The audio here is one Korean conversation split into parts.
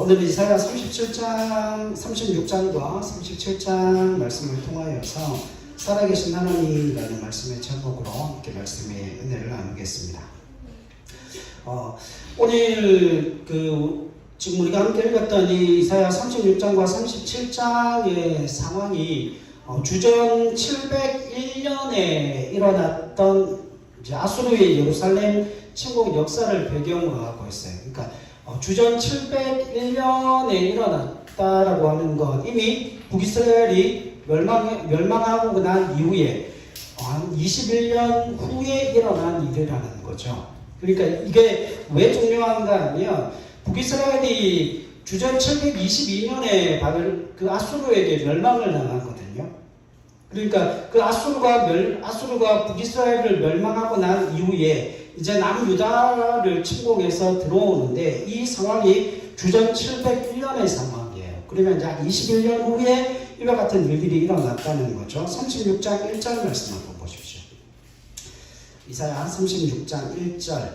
오늘 이사야 37장, 36장과 37장 말씀을 통하여서 살아계신 하나님이라는 말씀의 제목으로 이렇게 말씀의 은혜를 나누겠습니다. 오늘 지금 우리가 함께 읽었던 이 이사야 36장과 37장의 상황이 주전 701년에 일어났던 이제 아수르의 예루살렘 침공 역사를 배경으로 하고 있어요. 그러니까 주전 701년에 일어났다라고 하는 건 이미 북이스라엘이 멸망하고 난 이후에 한 21년 후에 일어난 일이라는 거죠. 그러니까 이게 왜 중요한가 하면 북이스라엘이 주전 722년에 그 아수르에게 멸망을 당하거든요. 그러니까 그 아수르가 북이스라엘을 멸망하고 난 이후에 이제 남유다를 침공해서 들어오는데 이 상황이 주전 701년의 상황이에요. 그러면 이제 21년 후에 이와 같은 일들이 일어났다는 거죠. 36장 1절 말씀 한번 보십시오. 이사야 36장 1절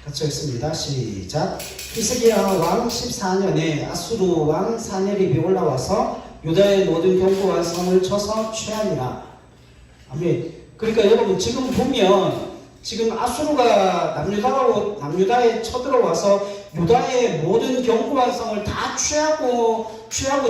같이 읽습니다. 시작. 히스기야 왕 14년에 아수르 왕 사네립이 올라와서 유다의 모든 견고한 성을 쳐서 취하니라. 아멘. 그러니까 여러분 지금 보면 지금 아수르가 남유다에 쳐들어와서 유다의 모든 견고한 성을 다 취하고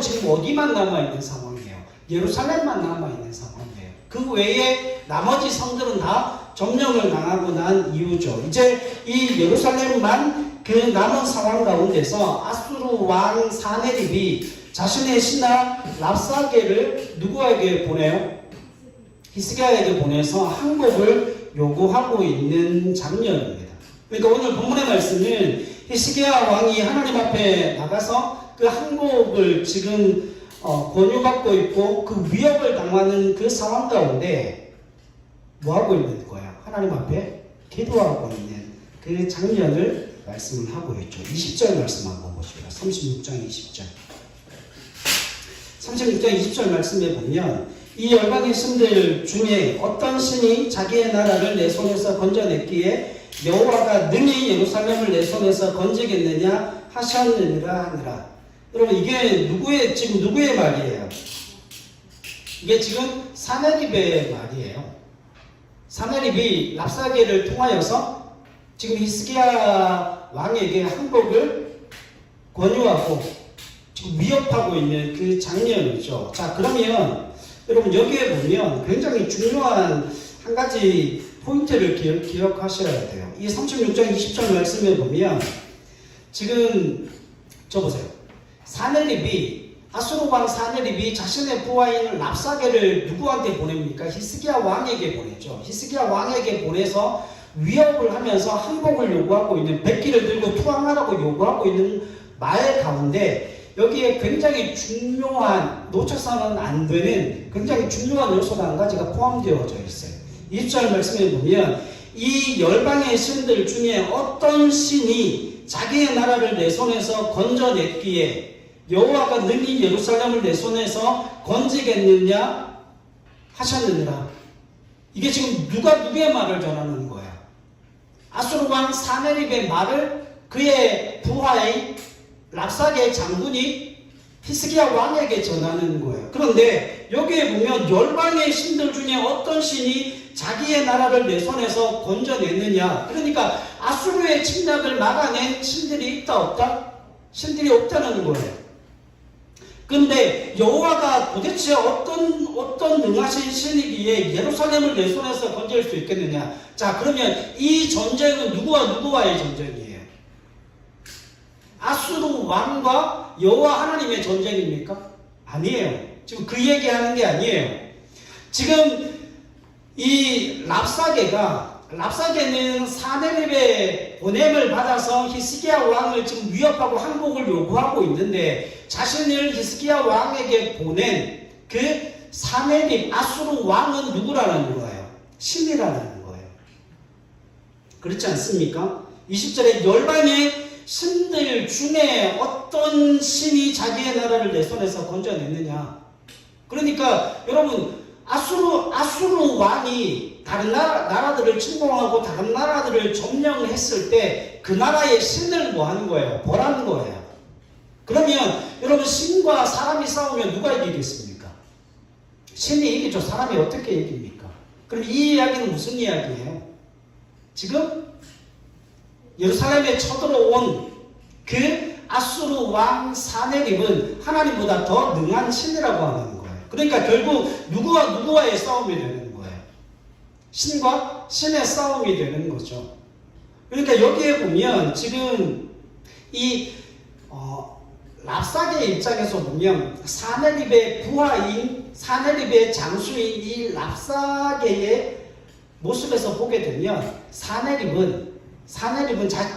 지금 어디만 남아있는 상황이에요? 예루살렘만 남아있는 상황이에요. 그 외에 나머지 성들은 다 점령을 당하고 난 이유죠. 이제 이 예루살렘만 그 남은 상황 가운데서 아수르 왕 사네립이 자신의 신하 랍사게를 누구에게 보내요? 히스기야에게 보내서 항복을 요구하고 있는 장면입니다. 그러니까 오늘 본문의 말씀은 히스기야 왕이 하나님 앞에 나가서 그 항복을 지금 권유받고 있고 그 위협을 당하는 그 상황 가운데 뭐 하고 있는 거야? 하나님 앞에 기도하고 있는 그 장면을 말씀을 하고 있죠. 20절 말씀 한번 보시죠. 36장 20절. 36장 20절 말씀에 보면 이 열방의 신들 중에 어떤 신이 자기의 나라를 내 손에서 건져냈기에 여호와가 능히 예루살렘을 내 손에서 건지겠느냐 하셨느니라 하느라. 여러분 이게 지금 누구의 말이에요? 이게 지금 사네립의 말이에요. 사네립이 랍사게를 통하여서 지금 히스기야 왕에게 항복을 권유하고 지금 위협하고 있는 그 장면이죠. 자, 그러면 여러분 여기에 보면 굉장히 중요한 한 가지 포인트를 기억하셔야 돼요. 이 36장 20절 말씀에 보면 지금 보세요. 아수르 왕 사네립이 자신의 부하인 랍사게를 누구한테 보냅니까? 히스기야 왕에게 보내죠. 히스기야 왕에게 보내서 위협을 하면서 항복을 요구하고 있는, 백기를 들고 투항하라고 요구하고 있는 말 가운데 여기에 굉장히 중요한, 놓쳐서는 안 되는 굉장히 중요한 요소가 한 가지가 포함되어져 있어요. 1절 말씀에 보면 이 열방의 신들 중에 어떤 신이 자기의 나라를 내 손에서 건져냈기에 여호와가 능히 예루살렘을 내 손에서 건지겠느냐 하셨느니라. 이게 지금 누구의 말을 전하는 거야? 아수르 왕 사네립의 말을 그의 부하의 랍사게 장군이 히스기야 왕에게 전하는 거예요. 그런데 여기에 보면 열방의 신들 중에 어떤 신이 자기의 나라를 내 손에서 건져냈느냐. 그러니까 아수르의 침략을 막아낸 신들이 있다 없다? 신들이 없다는 거예요. 근데 여호와가 도대체 어떤 능하신 신이기에 예루살렘을 내 손에서 건질 수 있겠느냐. 자, 그러면 이 전쟁은 누구와의 전쟁이에요? 아수르 왕과 여호와 하나님의 전쟁입니까? 아니에요. 지금 그 얘기하는 게 아니에요. 지금 이 랍사게는 사네립의 보냄을 받아서 히스기야 왕을 지금 위협하고 항복을 요구하고 있는데 자신을 히스기야 왕에게 보낸 그 사네립 아수르 왕은 누구라는 거예요? 신이라는 거예요. 그렇지 않습니까? 20절에 열방의 신들 중에 어떤 신이 자기의 나라를 내 손에서 건져냈느냐. 그러니까 여러분 아수르 왕이 다른 나라들을 침공하고 다른 나라들을 점령했을 때 그 나라의 신을 뭐 하는 거예요? 벌하는 거예요. 그러면 여러분 신과 사람이 싸우면 누가 이기겠습니까? 신이 이기죠. 사람이 어떻게 이깁니까? 그럼 이 이야기는 무슨 이야기예요? 지금 예루살렘에 쳐들어온 그 아수르 왕 사네립은 하나님보다 더 능한 신이라고 하는 거예요. 그러니까 결국 누구와의 싸움이 되는 거예요. 신과 신의 싸움이 되는 거죠. 그러니까 여기에 보면 지금 이 랍사게의 입장에서 보면 사네립의 부하인 사네립의 장수인 이 랍사게의 모습에서 보게 되면 사네립은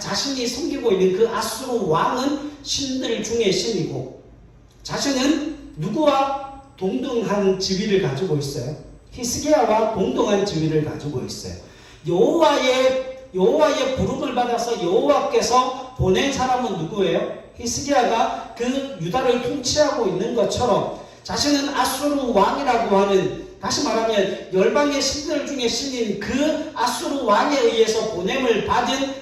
자신이 섬기고 있는 그 아수르 왕은 신들 중에 신이고 자신은 누구와 동등한 지위를 가지고 있어요? 히스기야와 동등한 지위를 가지고 있어요. 여호와의 부름을 받아서 여호와께서 보낸 사람은 누구예요? 히스기야가 그 유다를 통치하고 있는 것처럼 자신은 아수르 왕이라고 하는, 다시 말하면 열방의 신들 중에 신인 그 아수르 왕에 의해서 보냄을 받은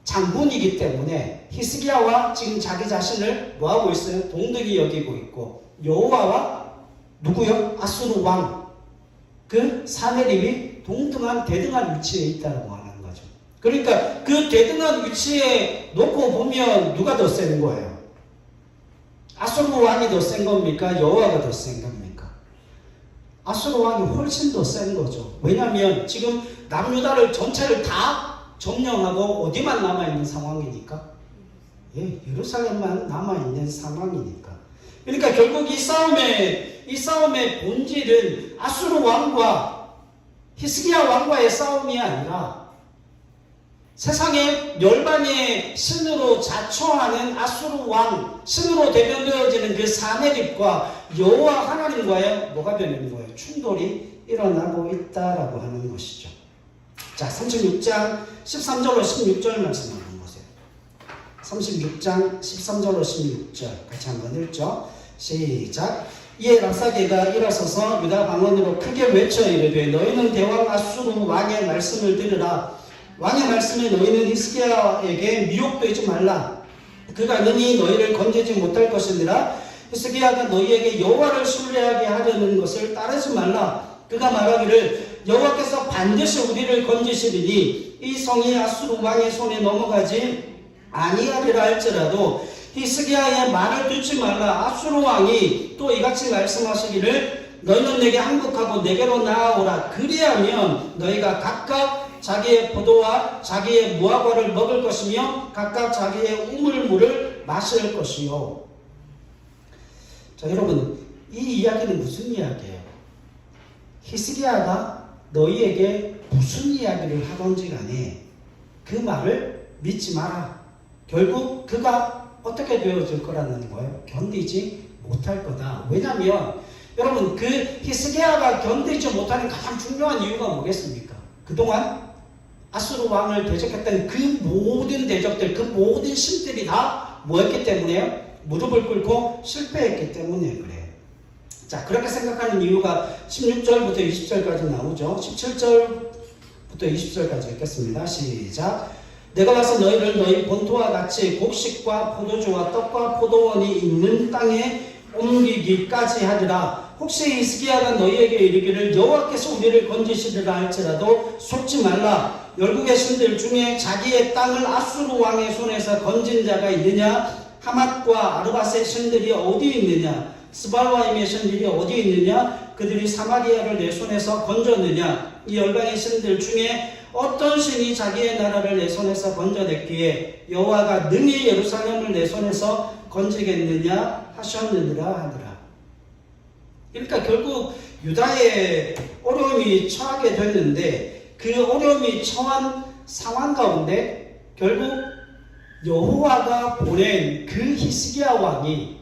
장군이기 때문에 히스기야와 지금 자기 자신을 뭐하고 있어요? 동등히 여기고 있고, 여호와와 누구요? 아수르 왕, 그 사네립이 동등한 대등한 위치에 있다고 하는 거죠. 그러니까 그 대등한 위치에 놓고 보면 누가 더 센 거예요? 아수르 왕이 더 센 겁니까? 여호와가 더 센 겁니까? 아수르 왕이 훨씬 더 센 거죠. 왜냐하면 지금 남유다를 전체를 다 점령하고 어디만 남아있는 상황이니까? 예, 예루살렘만 남아있는 상황이니까. 그러니까 결국 이 싸움의 본질은 아수르 왕과 히스기야 왕과의 싸움이 아니라 세상의 열방의 신으로 자처하는 아수르 왕, 신으로 대변되어지는 그 사네립과 여호와 하나님과의 뭐가 되는 거예요? 충돌이 일어나고 있다라고 하는 것이죠. 자, 36장 13절로 16절 말씀 한번 보세요. 36장 13절로 16절 같이 한번 읽죠. 시작. 이에 랍사게가 일어서서 유다 방언으로 크게 외쳐 이르되 너희는 대왕 아수르 왕의 말씀을 들으라. 왕의 말씀에 너희는 히스기야에게 미혹되지 말라. 그가 능히 너희를 건지지 못할 것이니라. 히스기야가 너희에게 여호와를 신뢰하게 하려는 것을 따르지 말라. 그가 말하기를 여호와께서 반드시 우리를 건지시리니 이 성이 아수르 왕의 손에 넘어가지 아니하리라 할지라도 히스기야의 말을 듣지 말라. 아수르 왕이 또 이같이 말씀하시기를 너희는 내게 항복하고 내게로 나아오라. 그리하면 너희가 각각 자기의 포도와 자기의 무화과를 먹을 것이며 각각 자기의 우물물을 마실 것이요. 자, 여러분, 이 이야기는 무슨 이야기예요? 히스기야가 너희에게 무슨 이야기를 하던지 간에 그 말을 믿지 마라. 결국 그가 어떻게 되어질 거라는 거예요? 견디지 못할 거다. 왜냐하면 여러분, 그 히스기야가 견디지 못하는 가장 중요한 이유가 뭐겠습니까? 그동안 아수르 왕을 대적했던 그 모든 대적들, 그 모든 신들이 다 뭐였기 때문에요? 무릎을 꿇고 실패했기 때문에 그래요. 자, 그렇게 생각하는 이유가 16절부터 20절까지 나오죠. 17절부터 20절까지 읽겠습니다. 시작. 내가 와서 너희를 너희 본토와 같이 곡식과 포도주와 떡과 포도원이 있는 땅에 옮기기까지 하리라. 혹시 히스기야가 너희에게 이르기를 여호와께서 우리를 건지시리라 할지라도 속지 말라. 열국의 신들 중에 자기의 땅을 아수르 왕의 손에서 건진 자가 있느냐? 하맛과 아르밧의 신들이 어디 있느냐? 스발와임의 신들이 어디 있느냐? 그들이 사마리아를 내 손에서 건졌느냐? 이 열방의 신들 중에 어떤 신이 자기의 나라를 내 손에서 건져냈기에 여호와가 능히 예루살렘을 내 손에서 건지겠느냐 하셨느니라 하더라. 그러니까 결국 유다의 어려움이 처하게 됐는데 그 어려움이 처한 상황 가운데 결국 여호와가 보낸 그 히스기야 왕이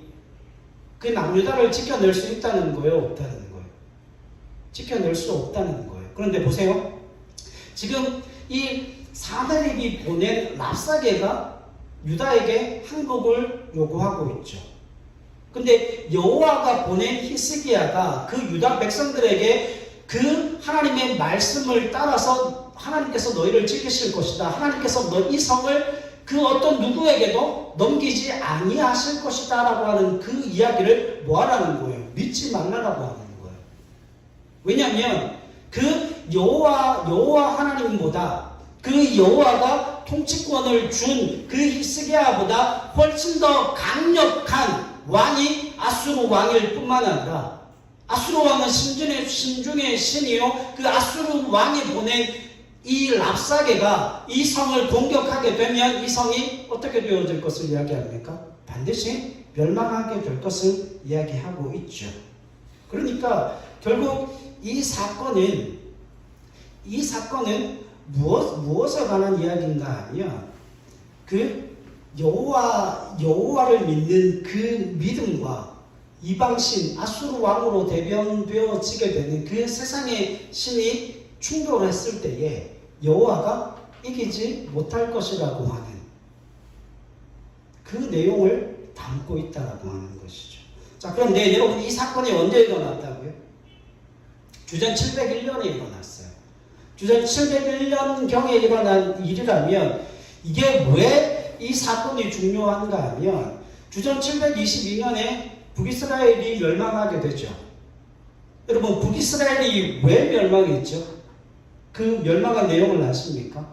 그 남유다를 지켜낼 수 있다는 거예요? 없다는 거예요? 지켜낼 수 없다는 거예요. 그런데 보세요. 지금 이 사네립이 보낸 랍사게가 유다에게 항복을 요구하고 있죠. 근데 여호와가 보낸 히스기야가 그 유다 백성들에게 그 하나님의 말씀을 따라서 하나님께서 너희를 지키실 것이다. 하나님께서 이 성을 그 어떤 누구에게도 넘기지 아니하실 것이다 라고 하는 그 이야기를 뭐하라는 거예요? 믿지 말라라고 하는 거예요. 왜냐하면 그 여호와 하나님보다 그 여호와가 통치권을 준 그 히스기야보다 훨씬 더 강력한 왕이 아수르 왕일 뿐만 아니라, 아수르 왕은 신중의 신이요, 그 아수르 왕이 보낸 이 랍사게가 이 성을 공격하게 되면 이 성이 어떻게 되어질 것을 이야기합니까? 반드시 멸망하게 될 것을 이야기하고 있죠. 그러니까 결국 이 사건은 무엇에 관한 이야기인가 하면 그 여호와를 믿는 그 믿음과 이방신 아수르 왕으로 대변되어지게 되는 그 세상의 신이 충돌했을 때에 여호와가 이기지 못할 것이라고 하는 그 내용을 담고 있다라고 하는 것이죠. 자, 그런데 여러분, 이 사건이 언제 일어났다고요? 주전 701년에 일어났어요. 주전 701년경에 일어난 일이라면 이게 왜 이 사건이 중요한가 하면 주전 722년에 북이스라엘이 멸망하게 되죠. 여러분, 북이스라엘이 왜 멸망했죠? 그 멸망한 내용을 아십니까?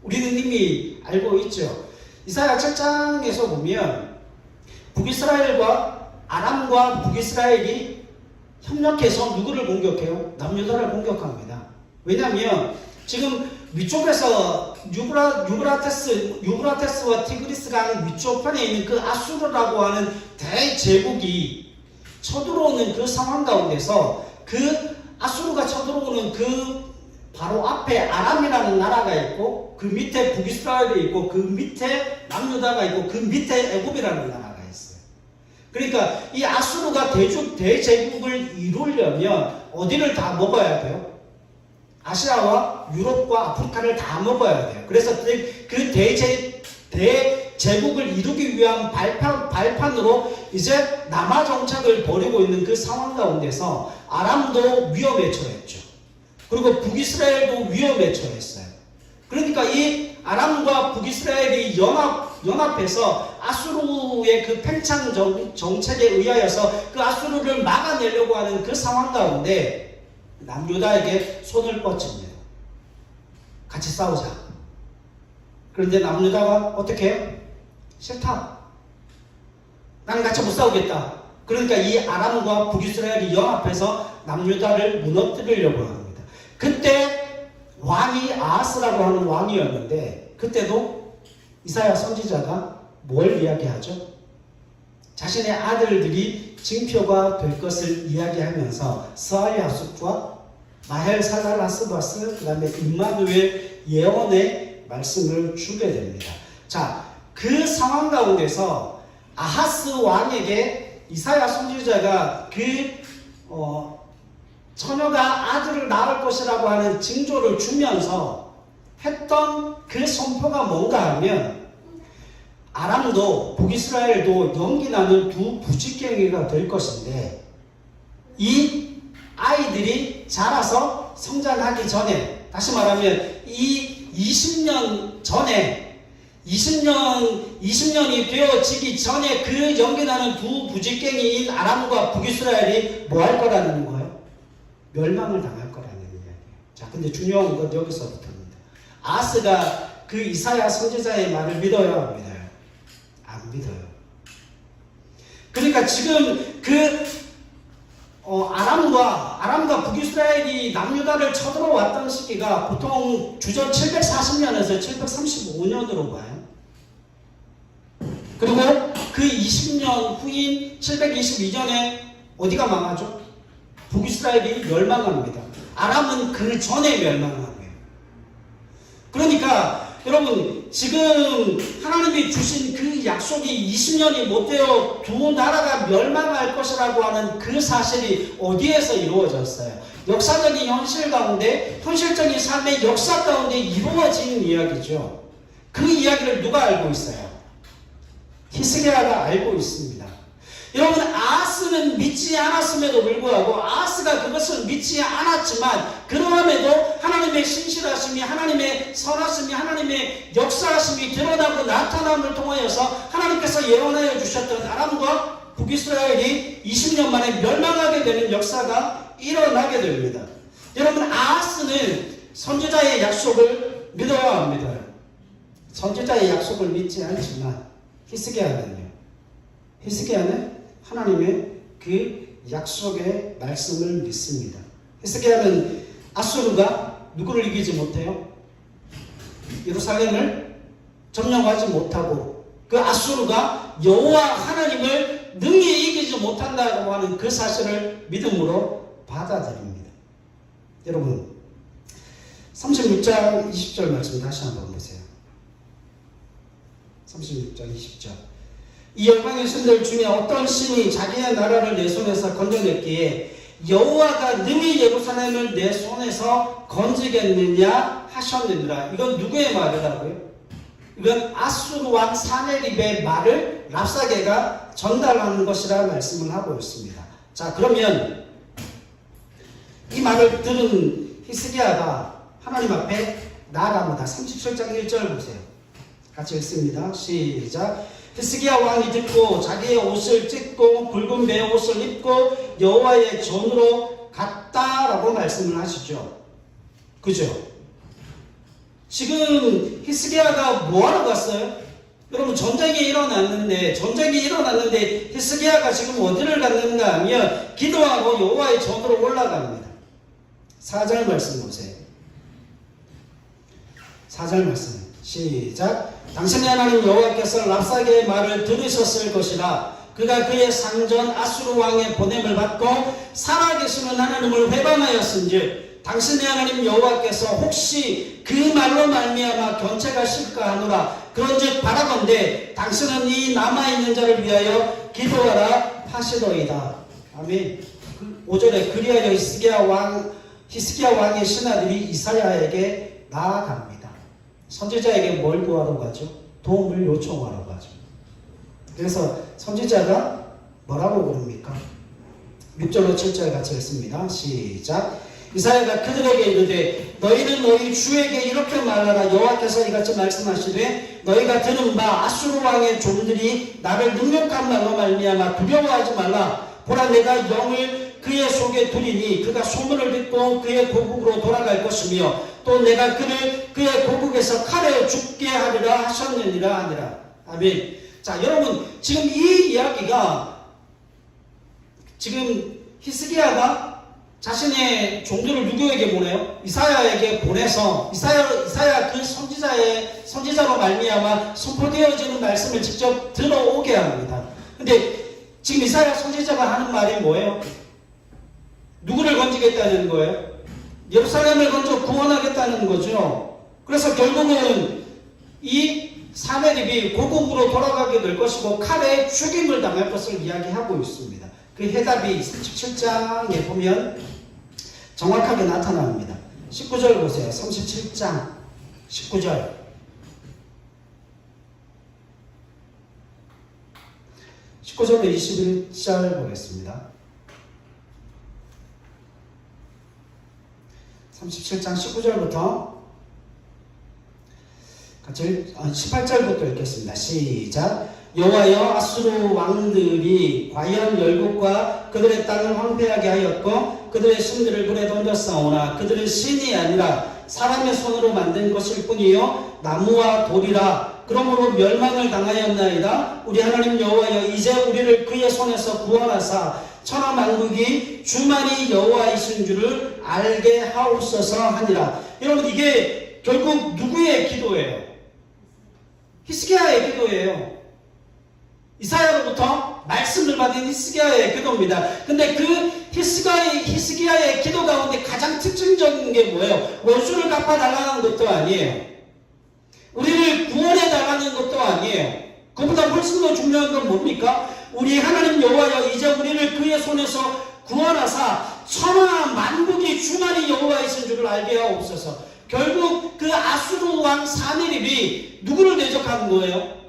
우리는 이미 알고 있죠. 이사야 7장에서 보면 북이스라엘과 아람과 북이스라엘이 협력해서 누구를 공격해요? 남유다를 공격합니다. 왜냐하면 지금 위쪽에서 유브라테스와 티그리스 강 위쪽편에 있는 그 아수르라고 하는 대제국이 쳐들어오는 그 상황 가운데서 그 아수르가 쳐들어오는 그 바로 앞에 아람이라는 나라가 있고 그 밑에 북이스라엘이 있고 그 밑에 남유다가 있고 그 밑에 애굽이라는 나라가 있어요. 그러니까 이 아수르가 대제국을 이루려면 어디를 다 먹어야 돼요? 아시아와 유럽과 아프리카를 다 먹어야 돼요. 그래서 그 대제국을 이루기 위한 발판으로 이제 남하 정책을 벌이고 있는 그 상황 가운데서 아람도 위험에 처했죠. 그리고 북이스라엘도 위험에 처했어요. 그러니까 이 아람과 북이스라엘이 연합해서 아수르의 그 팽창 정책에 의하여서 그 아수르를 막아내려고 하는 그 상황 가운데 남유다에게 손을 뻗칩니다. 같이 싸우자. 그런데 남유다가 어떻게 해요? 싫다. 나는 같이 못 싸우겠다. 그러니까 이 아람과 북이스라엘이 연합해서 남유다를 무너뜨리려고 합니다. 그때 왕이 아하스라고 하는 왕이었는데 그때도 이사야 선지자가 뭘 이야기하죠? 자신의 아들들이 징표가 될 것을 이야기하면서 스알야숫과 마헬살랄하스바스 그 다음에 임마누엘 예언의 말씀을 주게 됩니다. 자, 그 상황 가운데서 아하스 왕에게 이사야 선지자가 처녀가 아들을 낳을 것이라고 하는 징조를 주면서 했던 그 선포가 뭔가 하면 아람도 북이스라엘도 연기나는 두 부직갱이가 될 것인데 이 아이들이 자라서 성장하기 전에, 다시 말하면 이 20년 전에 20년이 되어지기 전에 그 연기나는 두 부직갱이인 아람과 북이스라엘이 뭐 할 거라는 거예요? 멸망을 당할 거라는 이야기예요. 자, 근데 중요한 건 여기서부터입니다. 아하스가 그 이사야 선지자의 말을 믿어요, 안 믿어요? 안 믿어요. 그러니까 지금 아람과 북이스라엘이 남유다를 쳐들어왔던 시기가 보통 주전 740년에서 735년으로 봐요. 그리고 그 20년 후인 722년에 어디가 망하죠? 북이스라엘이 멸망합니다. 아람은 그 전에 멸망하고요. 그러니까 여러분, 지금 하나님이 주신 그 약속이 20년이 못 되어 두 나라가 멸망할 것이라고 하는 그 사실이 어디에서 이루어졌어요? 역사적인 현실 가운데, 현실적인 삶의 역사 가운데 이루어진 이야기죠. 그 이야기를 누가 알고 있어요? 히스기야가 알고 있습니다. 여러분, 아하스는 믿지 않았음에도 불구하고, 아하스가 그것을 믿지 않았지만 그러함에도 하나님의 신실하심이, 하나님의 선하심이, 하나님의 역사하심이 드러나고 나타남을 통하여서 하나님께서 예언하여 주셨던 아람과 북이스라엘이 20년 만에 멸망하게 되는 역사가 일어나게 됩니다. 여러분, 아하스는 선지자의 약속을 믿어야 합니다. 선지자의 약속을 믿지 않지만 히스기야는 하나님의 그 약속의 말씀을 믿습니다. 히스기야는 아수르가 누구를 이기지 못해요? 예루살렘을 점령하지 못하고, 그 아수르가 여호와 하나님을 능히 이기지 못한다고 하는 그 사실을 믿음으로 받아들입니다. 여러분, 36장 20절 말씀 다시 한번 보세요. 36장 20절. 이 열방의 신들 중에 어떤 신이 자기의 나라를 내 손에서 건져냈기에 여호와가 능히 예루살렘을 내 손에서 건지겠느냐 하셨느니라. 이건 누구의 말이라고요? 이건 아수르 왕 사네립의 말을 랍사게가 전달하는 것이라 말씀을 하고 있습니다. 자, 그러면 이 말을 들은 히스기야가 하나님 앞에 나아갑니다. 37장 1절 보세요. 같이 읽습니다. 시작. 히스기야 왕이 듣고 자기의 옷을 찢고 붉은 배 옷을 입고 여호와의 전으로 갔다라고 말씀을 하시죠. 그죠? 지금 히스기야가 뭐하러 갔어요? 여러분, 전쟁이 일어났는데 히스기야가 지금 어디를 갔는가 하면 기도하고 여호와의 전으로 올라갑니다. 4절 말씀 보세요. 4절 말씀 시작. 당신의 하나님 여호와께서 랍사게의 말을 들으셨을 것이라. 그가 그의 상전 아수르 왕의 보냄을 받고 살아계시는 하나님을 회방하였은즉 당신의 하나님 여호와께서 혹시 그 말로 말미암아 견책하 실까 하노라. 그런즉 바라건대 당신은 이 남아있는 자를 위하여 기도하라 하시더이다. 아멘. 5절에 그리하여 히스기야 왕의 신하들이 이사야에게 나아갑니다. 선지자에게 뭘 구하러 가죠? 도움을 요청하러 가죠. 그래서 선지자가 뭐라고 그럽니까? 6절로 7절 같이 읽습니다. 시작. 이사야가 그들에게 이르되 너희는 너희 주에게 이렇게 말하라. 여호와께서 이같이 말씀하시되 너희가 들은 바 아수르 왕의 종들이 나를 능력한 말로 말미암아 두려워하지 말라. 보라, 내가 영을 그의 속에 두리니 그가 소문을 듣고 그의 고국으로 돌아갈 것이며 또 내가 그를 그의 고국에서 칼에 죽게 하리라 하셨느니라 하니라. 아멘. 자, 여러분, 지금 이 이야기가 지금 히스기야가 자신의 종들을 누구에게 보내요? 이사야에게 보내서 이사야 그 선지자로 말미암아 선포되어지는 말씀을 직접 들어오게 합니다. 근데 지금 이사야 선지자가 하는 말이 뭐예요? 누구를 건지겠다는 거예요? 예루살렘을 건져 구원하겠다는 거죠. 그래서 결국은 이 사네립이 고국으로 돌아가게 될 것이고 칼에 죽임을 당할 것을 이야기하고 있습니다. 그 해답이 37장에 보면 정확하게 나타납니다. 19절 보세요. 37장 19절. 19절로 21절 보겠습니다. 37장 19절부터 같이 18절부터 읽겠습니다. 시작. 여호와여, 아수르 왕들이 과연 열국과 그들의 땅을 황폐하게 하였고 그들의 신들을 불에 던졌사오나 그들은 신이 아니라 사람의 손으로 만든 것일 뿐이요 나무와 돌이라. 그러므로 멸망을 당하였나이다. 우리 하나님 여호와여, 이제 우리를 그의 손에서 구원하사 천하 만국이 주만이 여호와이신 줄을 알게 하옵소서 하니라. 여러분, 이게 결국 누구의 기도예요? 히스기야의 기도예요. 이사야로부터 말씀을 받은 히스기야의 기도입니다. 근데 그 히스기야의 기도 가운데 가장 특징적인 게 뭐예요? 원수를 갚아달라는 것도 아니에요. 우리를 구원해달라는 것도 아니에요. 그보다 훨씬 더 중요한 건 뭡니까? 우리 하나님 여호와여, 이제 우리를 그의 손에서 구원하사 천하 만국이 주만이 여호와이신 줄을 알게 하옵소서. 결국 그 아수르 왕 사네립이 누구를 대적하는 거예요?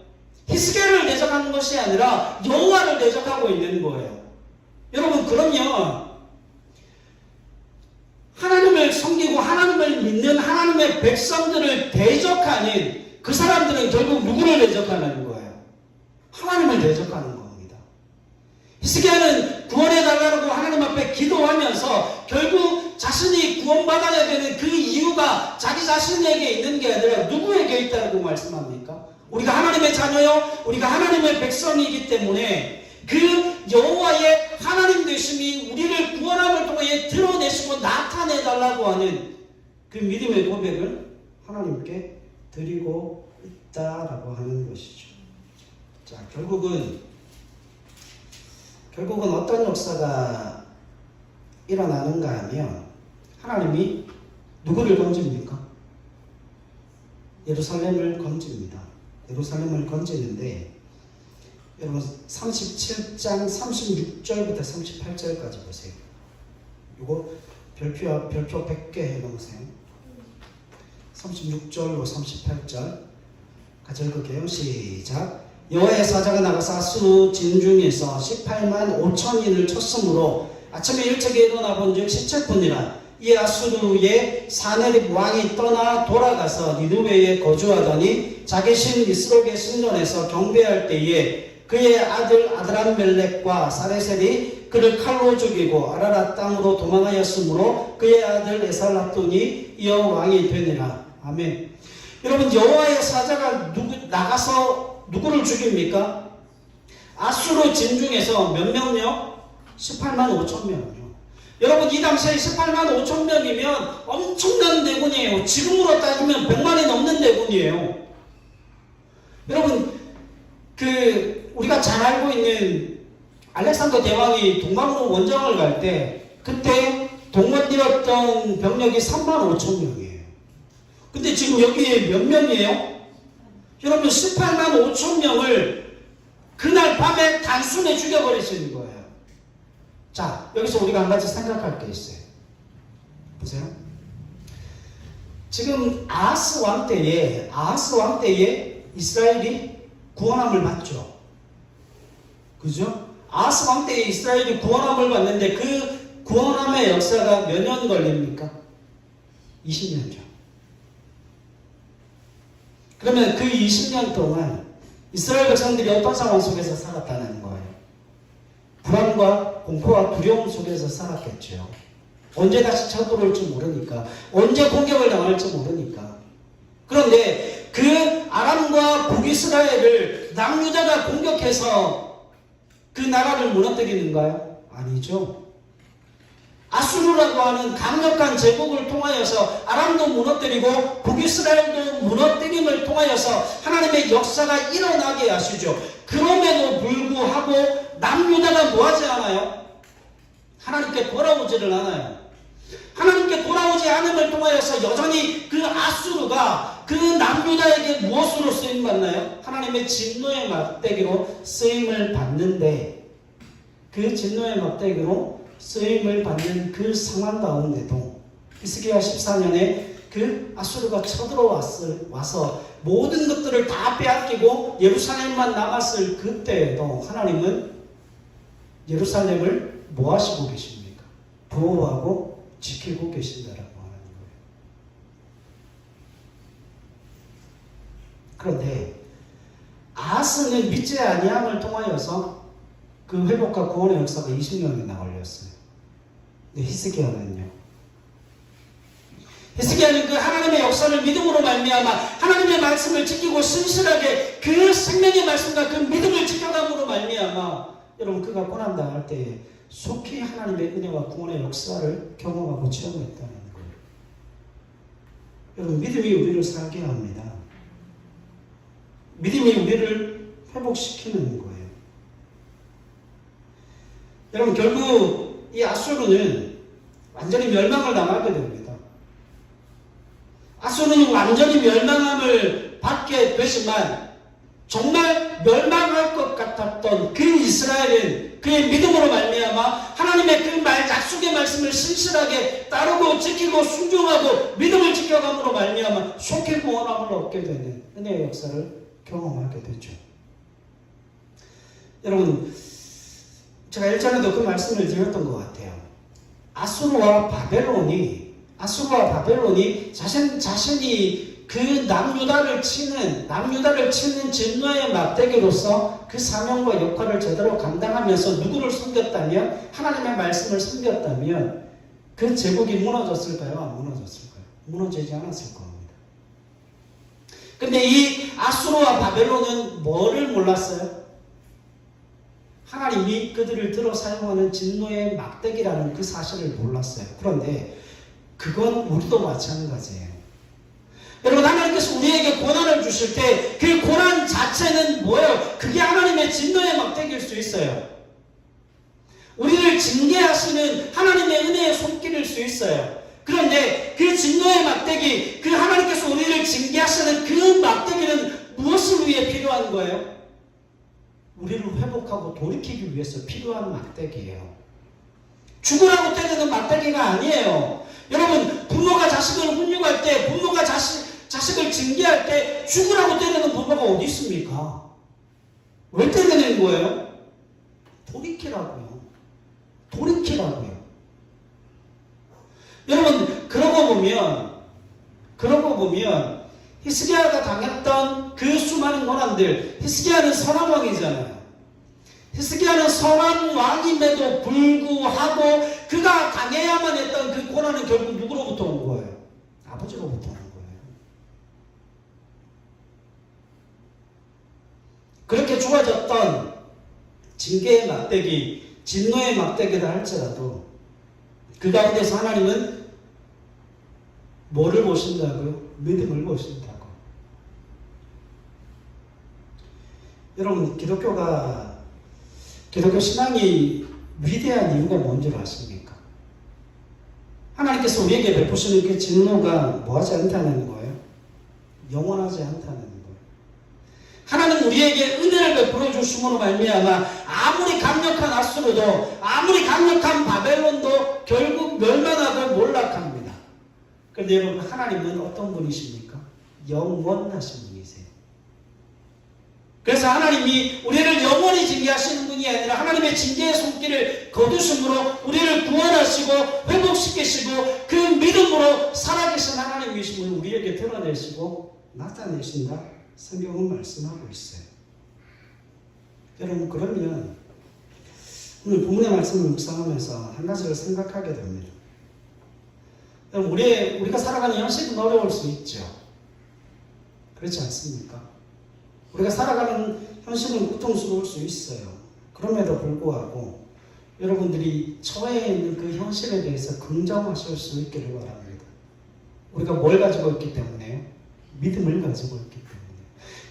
히스기야를 대적하는 것이 아니라 여호와를 대적하고 있는 거예요. 여러분, 그럼요, 하나님을 섬기고 하나님을 믿는 하나님의 백성들을 대적하는 그 사람들은 결국 누구를 대적하는 거예요? 하나님을 대적하는 겁니다. 히스기야는 구원해달라고 하나님 앞에 기도하면서 결국 자신이 구원받아야 되는 그 이유가 자기 자신에게 있는 게 아니라 누구에게 있다고 말씀합니까? 우리가 하나님의 자녀요, 우리가 하나님의 백성이기 때문에 그 여호와의 하나님 되심이 우리를 구원함을 통해 드러내시고 나타내달라고 하는 그 믿음의 고백을 하나님께 드리고 있다라고 하는 것이죠. 자, 결국은 어떤 역사가 일어나는가 하면 하나님이 누구를 건집니까? 예루살렘을 건집니다. 예루살렘을 건지는데 여러분 37장 36절부터 38절까지 보세요. 이거 별표 100개 해놓으세요. 36절로 38절 같이 읽을게요. 시작. 여호와의 사자가 나가서 아수르 진중에서 18만 5천인을 쳤으므로 아침에 일찍이 일어나 본즉 17분이라. 이 아수르의 사네립 왕이 떠나 돌아가서 니느웨에 거주하더니 자기 신 니스록의 신전에서 경배할 때에 그의 아들 아드람멜렉과 사레셀이 그를 칼로 죽이고 아라랏 땅으로 도망하였으므로 그의 아들 에살랍돈이 이어 왕이 되니라. 아멘. 여러분, 여호와의 사자가 나가서 누구를 죽입니까? 아수르 진중에서 몇 명요? 18만 5천 명이요. 여러분, 이 당시에 18만 5천 명이면 엄청난 대군이에요. 지금으로 따지면 100만이 넘는 대군이에요. 여러분, 우리가 잘 알고 있는 알렉산더 대왕이 동방으로 원정을 갈 때 그때 동원되었던 병력이 3만 5천 명이에요. 근데 지금 여기에 몇 명이에요? 여러분, 18만 5천 명을 그날 밤에 단순에 죽여버리시는 거예요. 자, 여기서 우리가 한 가지 생각할 게 있어요. 보세요. 지금 아하스 왕 때에 이스라엘이 구원함을 받죠. 그죠? 아하스 왕 때에 이스라엘이 구원함을 받는데 그 구원함의 역사가 몇 년 걸립니까? 20년이죠. 그러면 그 20년 동안 이스라엘 백성들이 어떤 상황 속에서 살았다는 거예요? 불안과 공포와 두려움 속에서 살았겠죠. 언제 다시 쳐들어올지 모르니까, 언제 공격을 당할지 모르니까. 그런데 그 아람과 북이스라엘을 남유다가 공격해서 그 나라를 무너뜨리는가요? 아니죠. 아수르라고 하는 강력한 제국을 통하여서 아람도 무너뜨리고 북이스라엘도 무너뜨림을 통하여서 하나님의 역사가 일어나게 하시죠. 그럼에도 불구하고 남유다가 뭐하지 않아요? 하나님께 돌아오지를 않아요. 하나님께 돌아오지 않음을 통하여서 여전히 그 아수르가 그 남유다에게 무엇으로 쓰임받나요? 하나님의 진노의 막대기로 쓰임을 받는데, 그 진노의 막대기로 쓰임을 받는 그 상황 가운데도 히스기야 14년에 그 아수르가 쳐들어와서 모든 것들을 다 빼앗기고 예루살렘만 남았을 그때에도 하나님은 예루살렘을 뭐 하시고 계십니까? 보호하고 지키고 계신다라고 하는 거예요. 그런데 아하스는 믿지 아니함을 통하여서 그 회복과 구원의 역사가 20년이나 걸렸어요. 근데 히스기야는요. 히스기야는 그 하나님의 역사를 믿음으로 말미암아 하나님의 말씀을 지키고 신실하게 그 생명의 말씀과 그 믿음을 지켜감으로 말미암아 여러분, 그가 고난당할 때 속히 하나님의 은혜와 구원의 역사를 경험하고 체험했다는 거예요. 여러분, 믿음이 우리를 살게 합니다. 믿음이 우리를 회복시키는 거예요. 여러분, 결국 이 아수르는 완전히 멸망을 당하게 됩니다. 아수르는 완전히 멸망함을 받게 되지만 정말 멸망할 것 같았던 그 이스라엘은 그의 믿음으로 말미암아 하나님의 그 약속의 말씀을 신실하게 따르고 지키고 순종하고 믿음을 지켜감으로 말미암아 속히 구원함을 얻게 되는 은혜의 역사를 경험하게 되죠. 여러분, 제가 일전에도 그 말씀을 드렸던 것 같아요. 아수르와 바벨론이 자신이 그 남유다를 치는 진노의 막대기로서 그 사명과 역할을 제대로 감당하면서 누구를 섬겼다면, 하나님의 말씀을 섬겼다면 그 제국이 무너졌을까요? 안 무너졌을까요? 무너지지 않았을 겁니다. 근데 이 아수르와 바벨론은 뭐를 몰랐어요? 하나님이 그들을 들어 사용하는 진노의 막대기라는 그 사실을 몰랐어요. 그런데 그건 우리도 마찬가지예요. 여러분, 하나님께서 우리에게 고난을 주실 때 그 고난 자체는 뭐예요? 그게 하나님의 진노의 막대기일 수 있어요. 우리를 징계하시는 하나님의 은혜의 손길일 수 있어요. 그런데 그 진노의 막대기, 그 하나님께서 우리를 징계하시는 그 막대기는 무엇을 위해 필요한 거예요? 우리를 회복하고 돌이키기 위해서 필요한 막대기예요. 죽으라고 때리는 막대기가 아니에요. 여러분, 부모가 자식을 훈육할 때, 부모가 자식을 징계할 때 죽으라고 때리는 부모가 어디 있습니까? 왜 때리는 거예요? 돌이키라고요. 여러분, 그러고 보면 히스기야가 당했던 그 수많은 고난들, 히스기야는 선한 왕이잖아요. 히스기야는 선한 왕임에도 불구하고 그가 당해야만 했던 그 고난은 결국 누구로부터 온 거예요? 아버지로부터 온 거예요. 그렇게 주어졌던 징계의 막대기, 진노의 막대기를 할지라도 그 가운데서 하나님은 뭐를 보신다고요? 믿음을 보신다고. 여러분, 기독교 신앙이 위대한 이유가 뭔지 아십니까? 하나님께서 우리에게 베푸시는 그 진노가 뭐하지 않다는 거예요? 영원하지 않다는 거예요. 하나님 우리에게 은혜를 베풀어 주심으로 말미암아 아무리 강력한 아수르도, 아무리 강력한 바벨론도 결국 멸망하고 몰락합니다. 그런데 여러분, 하나님은 어떤 분이십니까? 영원하신 분이세요. 그래서 하나님이 우리를 영원히 징계하시는 분이 아니라 하나님의 징계의 손길을 거두심으로 우리를 구원하시고 회복시키시고 그 믿음으로 살아계신 하나님이심을 우리에게 드러내시고 나타내신다. 성경은 말씀하고 있어요. 여러분, 그러면 오늘 본문의 말씀을 묵상하면서 한 가지를 생각하게 됩니다. 여러분, 우리가 살아가는 현실은 어려울 수 있죠. 그렇지 않습니까? 우리가 살아가는 현실은 고통스러울 수 있어요. 그럼에도 불구하고 여러분들이 처해 있는 그 현실에 대해서 긍정하실 수 있기를 바랍니다. 우리가 뭘 가지고 있기 때문에요? 믿음을 가지고 있기 때문에.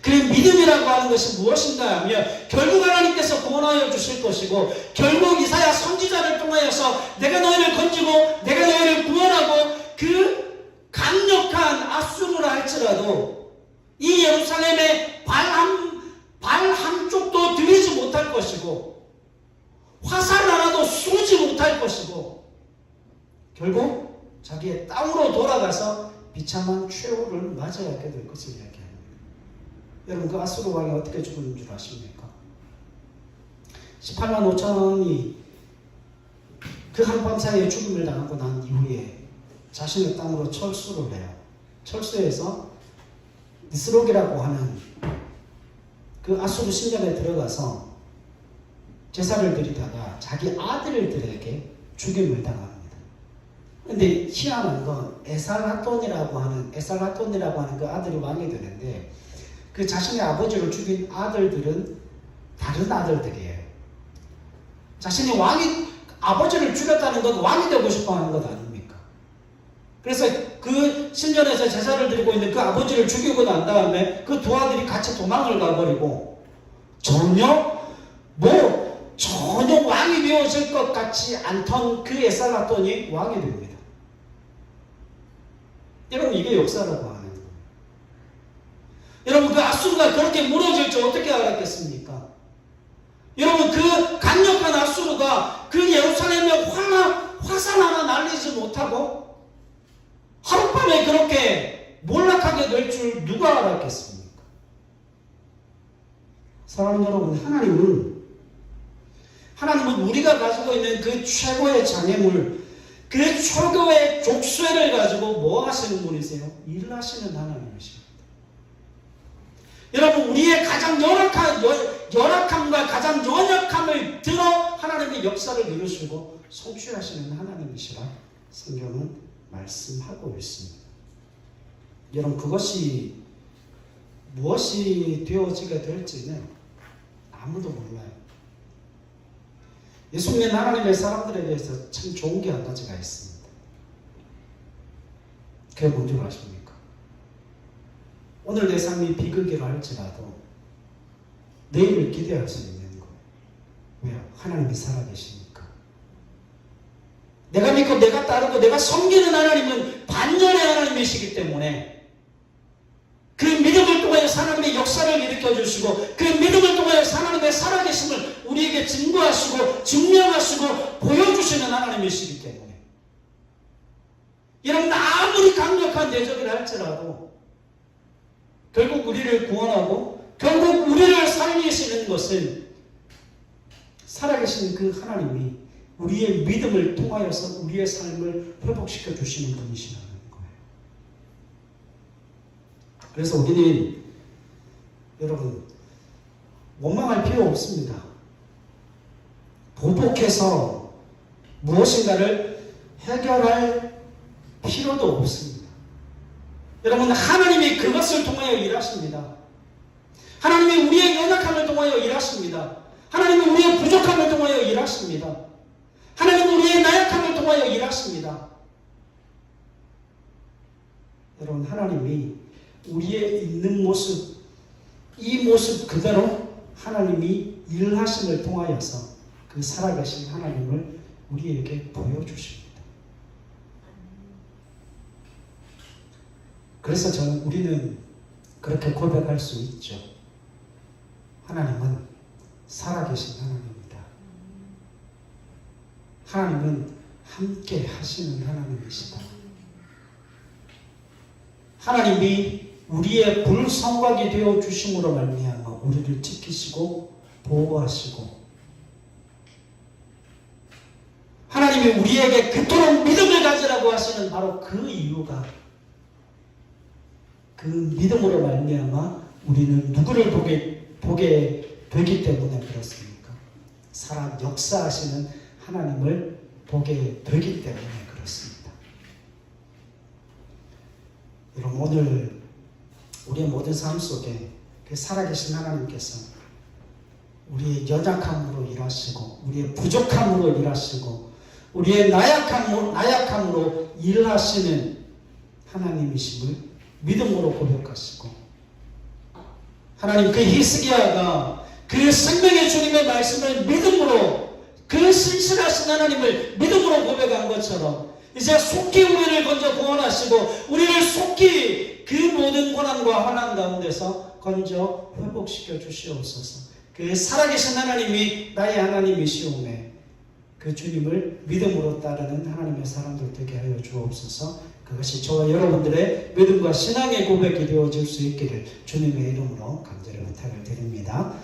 그 믿음이라고 하는 것이 무엇인가 하면 결국 하나님께서 구원하여 주실 것이고, 결국 이사야 선지자를 통하여서 내가 너희를 건지고 내가 너희를 구원하고 그 강력한 아수르라 할지라도 이 예루살렘에 발 한쪽도 들이지 못할 것이고 화살 하나도 쏘지 못할 것이고 결국 자기의 땅으로 돌아가서 비참한 최후를 맞아야 하게 될 것을 이야기합니다. 여러분, 그 아수르 왕이 어떻게 죽은 줄 아십니까? 18만 5천이 그 한밤 사이에 죽음을 당하고 난 이후에 자신의 땅으로 철수를 해요. 철수해서 니스록이라고 하는 그 아수르 신전에 들어가서 제사를 드리다가 자기 아들들에게 죽임을 당합니다. 그런데 희한한 건 에살하돈이라고 하는 그 아들이 왕이 되는데 그 자신의 아버지를 죽인 아들들은 다른 아들들이에요. 자신이 아버지를 죽였다는 건 왕이 되고 싶어 하는 것 아닙니까? 그래서 그 신전에서 제사를 드리고 있는 그 아버지를 죽이고 난 다음에 그 두 아들이 같이 도망을 가버리고 전혀 왕이 되어질 것 같지 않던 그 에살하돈이 왕이 됩니다. 여러분, 이게 역사라고 하는 거예요. 여러분, 그 아수르가 그렇게 무너질 줄 어떻게 알았겠습니까? 여러분, 그 강력한 아수르가 그 예루살렘에 화살 하나 날리지 못하고 하룻밤에 그렇게 몰락하게 될 줄 누가 알았겠습니까? 사랑하는 여러분, 하나님은 하나님은 우리가 가지고 있는 그 최고의 장애물, 그 초교의 족쇄를 가지고 뭐 하시는 분이세요? 일을 하시는 하나님이십니다. 여러분, 우리의 가장 열악함과 가장 연약함을 들어 하나님의 역사를 이루시고 성취하시는 하나님이시라 성경은 말씀하고 있습니다. 여러분, 그것이 무엇이 되어지게 될지는 아무도 몰라요. 예수 믿는 하나님의 사람들에게서 참 좋은 게 한 가지가 있습니다. 그게 뭔지 아십니까? 오늘 내 삶이 비극이라 할지라도 내일을 기대할 수 있는 거예요. 왜요? 하나님이 살아계시니까. 내가 믿고 내가 따르고 내가 섬기는 하나님은 반전의 하나님이시기 때문에 그 믿음을 통하여 하나님의 역사를 일으켜 주시고 그 믿음을 통하여 하나님의 살아계심을 우리에게 증거하시고 증명하시고 보여주시는 하나님이시기 때문에 여러분, 아무리 강력한 대적이라 할지라도 결국 우리를 구원하고 결국 우리를 살리시는 것은 살아계신 그 하나님이 우리의 믿음을 통하여서 우리의 삶을 회복시켜 주시는 분이시라는 거예요. 그래서 우리는 여러분 원망할 필요 없습니다. 보복해서 무엇인가를 해결할 필요도 없습니다. 여러분, 하나님이 그것을 통하여 일하십니다. 하나님이 우리의 연약함을 통하여 일하십니다. 하나님이 우리의 부족함을 통하여 일하십니다. 하나님은 우리의 나약함을 통하여 일하십니다. 여러분, 하나님이 우리의 있는 모습, 이 모습 그대로 하나님이 일하심을 통하여서 그 살아계신 하나님을 우리에게 보여주십니다. 그래서 우리는 그렇게 고백할 수 있죠. 하나님은 살아계신 하나님입니다. 하나님은 함께 하시는 하나님이시다. 하나님이 우리의 불성곽이 되어 주심으로 말미암아 우리를 지키시고 보호하시고 하나님이 우리에게 그토록 믿음을 가지라고 하시는 바로 그 이유가 그 믿음으로 말미암아 우리는 누구를 보게 되기 때문에 그렇습니까? 살아 역사하시는 하나님을 보게 되기 때문에 그렇습니다. 여러분, 오늘 우리의 모든 삶 속에 그 살아계신 하나님께서 우리의 연약함으로 일하시고 우리의 부족함으로 일하시고 우리의 나약함으로 일하시는 하나님이심을 믿음으로 고백하시고 하나님, 그 히스기야가 그 생명의 주님의 말씀을 믿음으로 그 신실하신 하나님을 믿음으로 고백한 것처럼 이제 속히 우리를 건져 구원하시고 우리를 속히 그 모든 고난과 환난 가운데서 건져 회복시켜 주시옵소서. 그 살아계신 하나님이 나의 하나님이시오매 그 주님을 믿음으로 따르는 하나님의 사람들 되게 하여 주옵소서. 그것이 저와 여러분들의 믿음과 신앙의 고백이 되어질 수 있기를 주님의 이름으로 간절히 부탁을 드립니다.